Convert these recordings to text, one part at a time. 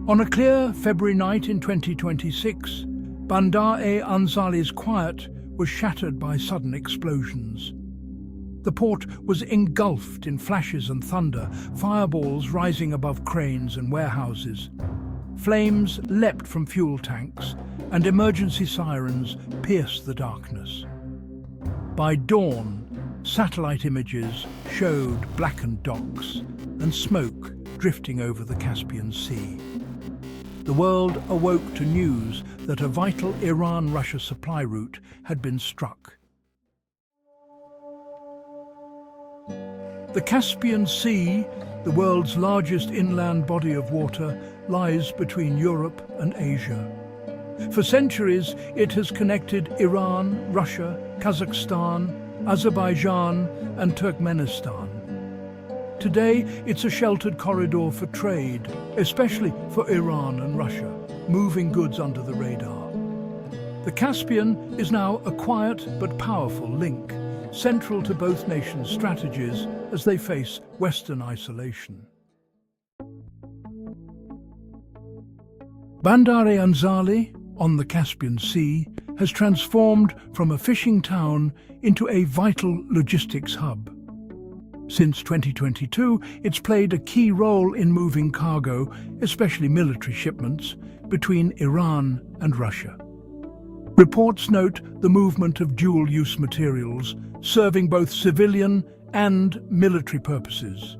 On a clear February night in 2026, Bandar Anzali's quiet was shattered by sudden explosions. The port was engulfed in flashes and thunder, fireballs rising above cranes and warehouses. Flames leapt from fuel tanks, and emergency sirens pierced the darkness. By dawn, satellite images showed blackened docks and smoke drifting over the Caspian Sea. The world awoke to news that a vital Iran-Russia supply route had been struck. The Caspian Sea, the world's largest inland body of water, lies between Europe and Asia. For centuries, it has connected Iran, Russia, Kazakhstan, Azerbaijan, and Turkmenistan. Today, it's a sheltered corridor for trade, especially for Iran and Russia, moving goods under the radar. The Caspian is now a quiet but powerful link, central to both nations' strategies as they face Western isolation. Bandar Anzali, on the Caspian Sea, has transformed from a fishing town into a vital logistics hub. Since 2022, it's played a key role in moving cargo, especially military shipments, between Iran and Russia. Reports note the movement of dual-use materials, serving both civilian and military purposes.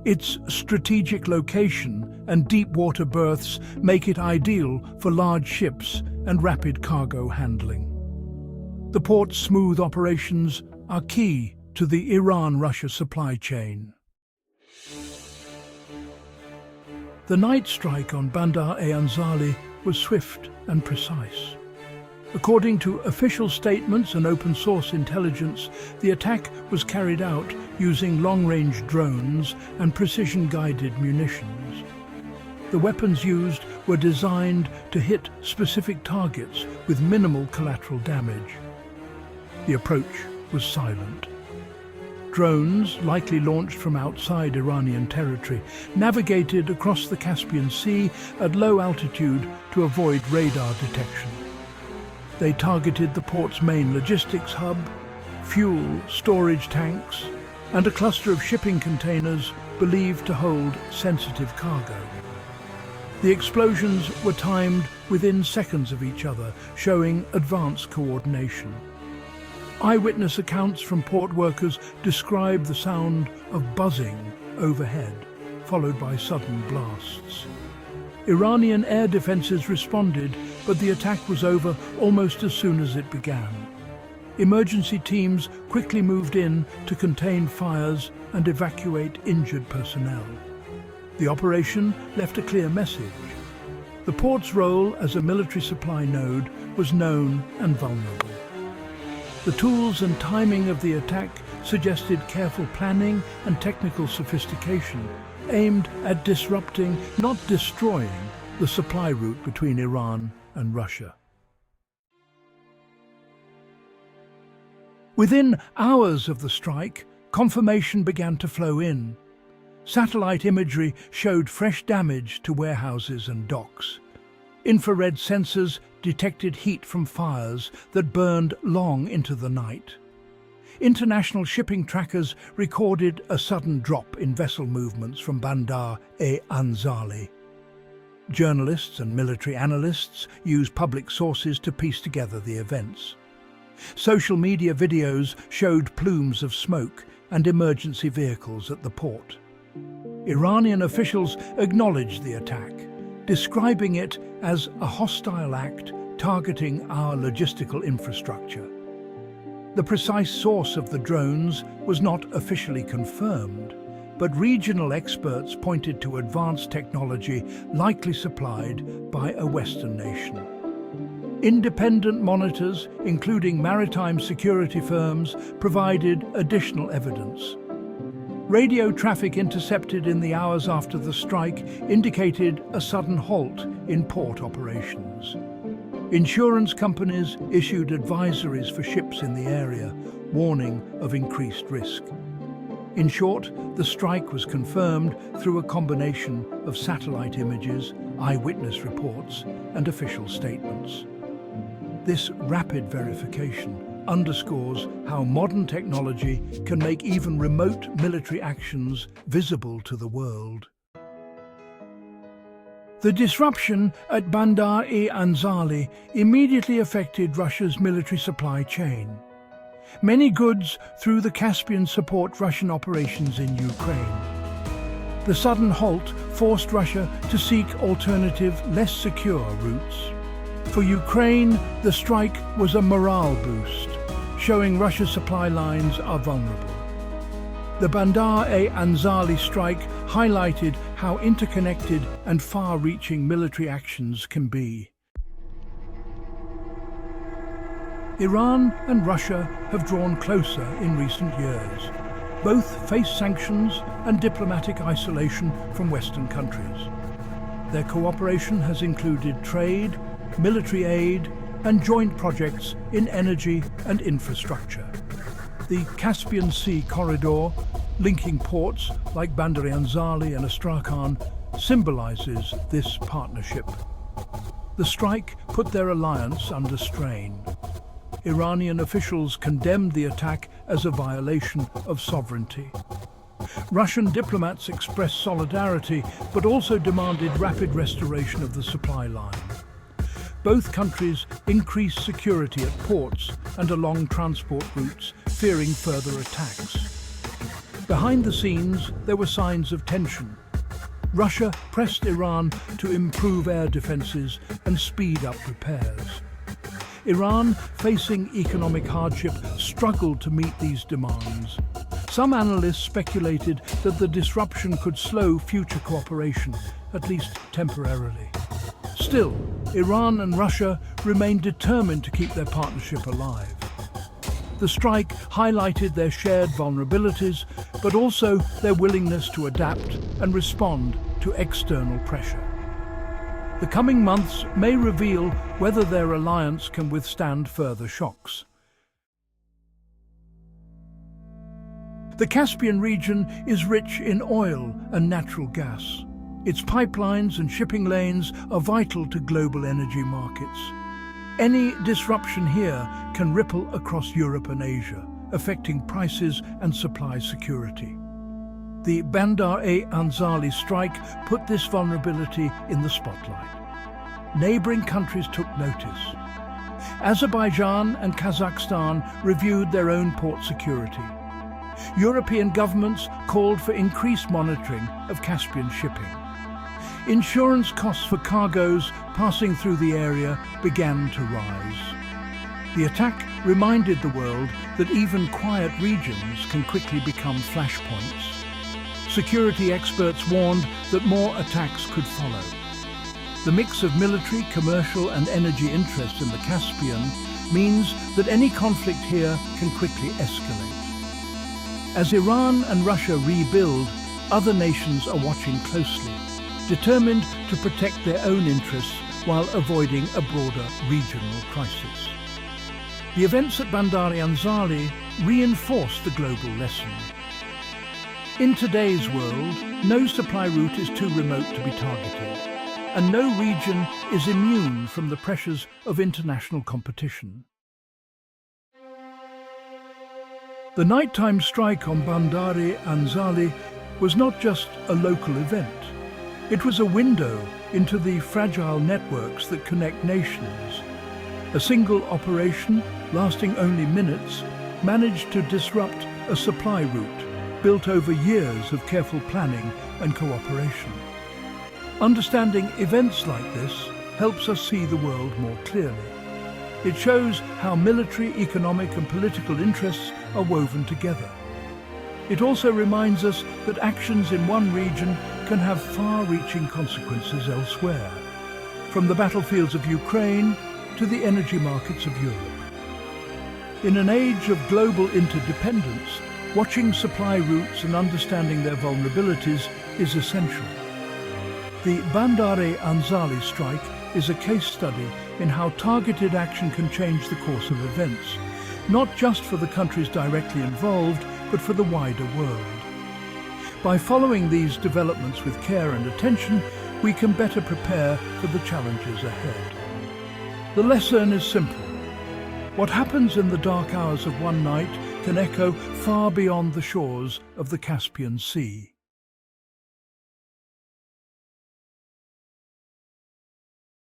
Its strategic location and deep-water berths make it ideal for large ships and rapid cargo handling. The port's smooth operations are key to the Iran-Russia supply chain. The night strike on Bandar Anzali was swift and precise. According to official statements and open-source intelligence, the attack was carried out using long-range drones and precision-guided munitions. The weapons used were designed to hit specific targets with minimal collateral damage. The approach was silent. Drones, likely launched from outside Iranian territory, navigated across the Caspian Sea at low altitude to avoid radar detection. They targeted the port's main logistics hub, fuel storage tanks, and a cluster of shipping containers believed to hold sensitive cargo. The explosions were timed within seconds of each other, showing advanced coordination. Eyewitness accounts from port workers describe the sound of buzzing overhead, followed by sudden blasts. Iranian air defenses responded, but the attack was over almost as soon as it began. Emergency teams quickly moved in to contain fires and evacuate injured personnel. The operation left a clear message. The port's role as a military supply node was known and vulnerable. The tools and timing of the attack suggested careful planning and technical sophistication, aimed at disrupting, not destroying, the supply route between Iran and Russia. Within hours of the strike, confirmation began to flow in. Satellite imagery showed fresh damage to warehouses and docks. Infrared sensors detected heat from fires that burned long into the night. International shipping trackers recorded a sudden drop in vessel movements from Bandar Anzali. Journalists and military analysts used public sources to piece together the events. Social media videos showed plumes of smoke and emergency vehicles at the port. Iranian officials acknowledged the attack, describing it as a hostile act targeting our logistical infrastructure. The precise source of the drones was not officially confirmed, but regional experts pointed to advanced technology likely supplied by a Western nation. Independent monitors, including maritime security firms, provided additional evidence. Radio traffic intercepted in the hours after the strike indicated a sudden halt in port operations. Insurance companies issued advisories for ships in the area, warning of increased risk. In short, the strike was confirmed through a combination of satellite images, eyewitness reports, and official statements. This rapid verification underscores how modern technology can make even remote military actions visible to the world. The disruption at Bandar Anzali immediately affected Russia's military supply chain. Many goods through the Caspian support Russian operations in Ukraine. The sudden halt forced Russia to seek alternative, less secure routes. For Ukraine, the strike was a morale boost, showing Russia's supply lines are vulnerable. The Bandar Anzali strike highlighted how interconnected and far-reaching military actions can be. Iran and Russia have drawn closer in recent years. Both face sanctions and diplomatic isolation from Western countries. Their cooperation has included trade, military aid, and joint projects in energy and infrastructure. The Caspian Sea corridor, linking ports like Bandar Anzali and Astrakhan, symbolizes this partnership. The strike put their alliance under strain. Iranian officials condemned the attack as a violation of sovereignty. Russian diplomats expressed solidarity, but also demanded rapid restoration of the supply line. Both countries increased security at ports and along transport routes, fearing further attacks. Behind the scenes, there were signs of tension. Russia pressed Iran to improve air defenses and speed up repairs. Iran, facing economic hardship, struggled to meet these demands. Some analysts speculated that the disruption could slow future cooperation, at least temporarily. Still, Iran and Russia remained determined to keep their partnership alive. The strike highlighted their shared vulnerabilities, but also their willingness to adapt and respond to external pressure. The coming months may reveal whether their alliance can withstand further shocks. The Caspian region is rich in oil and natural gas. Its pipelines and shipping lanes are vital to global energy markets. Any disruption here can ripple across Europe and Asia, affecting prices and supply security. The Bandar Anzali strike put this vulnerability in the spotlight. Neighboring countries took notice. Azerbaijan and Kazakhstan reviewed their own port security. European governments called for increased monitoring of Caspian shipping. Insurance costs for cargoes passing through the area began to rise. The attack reminded the world that even quiet regions can quickly become flashpoints. Security experts warned that more attacks could follow. The mix of military, commercial and energy interests in the Caspian means that any conflict here can quickly escalate. As Iran and Russia rebuild, other nations are watching closely, determined to protect their own interests while avoiding a broader regional crisis. The events at Bandar Anzali reinforce the global lesson. In today's world, no supply route is too remote to be targeted, and no region is immune from the pressures of international competition. The nighttime strike on Bandar Anzali was not just a local event. It was a window into the fragile networks that connect nations. A single operation, lasting only minutes, managed to disrupt a supply route built over years of careful planning and cooperation. Understanding events like this helps us see the world more clearly. It shows how military, economic and political interests are woven together. It also reminds us that actions in one region can have far-reaching consequences elsewhere, from the battlefields of Ukraine to the energy markets of Europe. In an age of global interdependence, watching supply routes and understanding their vulnerabilities is essential. The Bandar Anzali strike is a case study in how targeted action can change the course of events, not just for the countries directly involved, but for the wider world. By following these developments with care and attention, we can better prepare for the challenges ahead. The lesson is simple. What happens in the dark hours of one night can echo far beyond the shores of the Caspian Sea.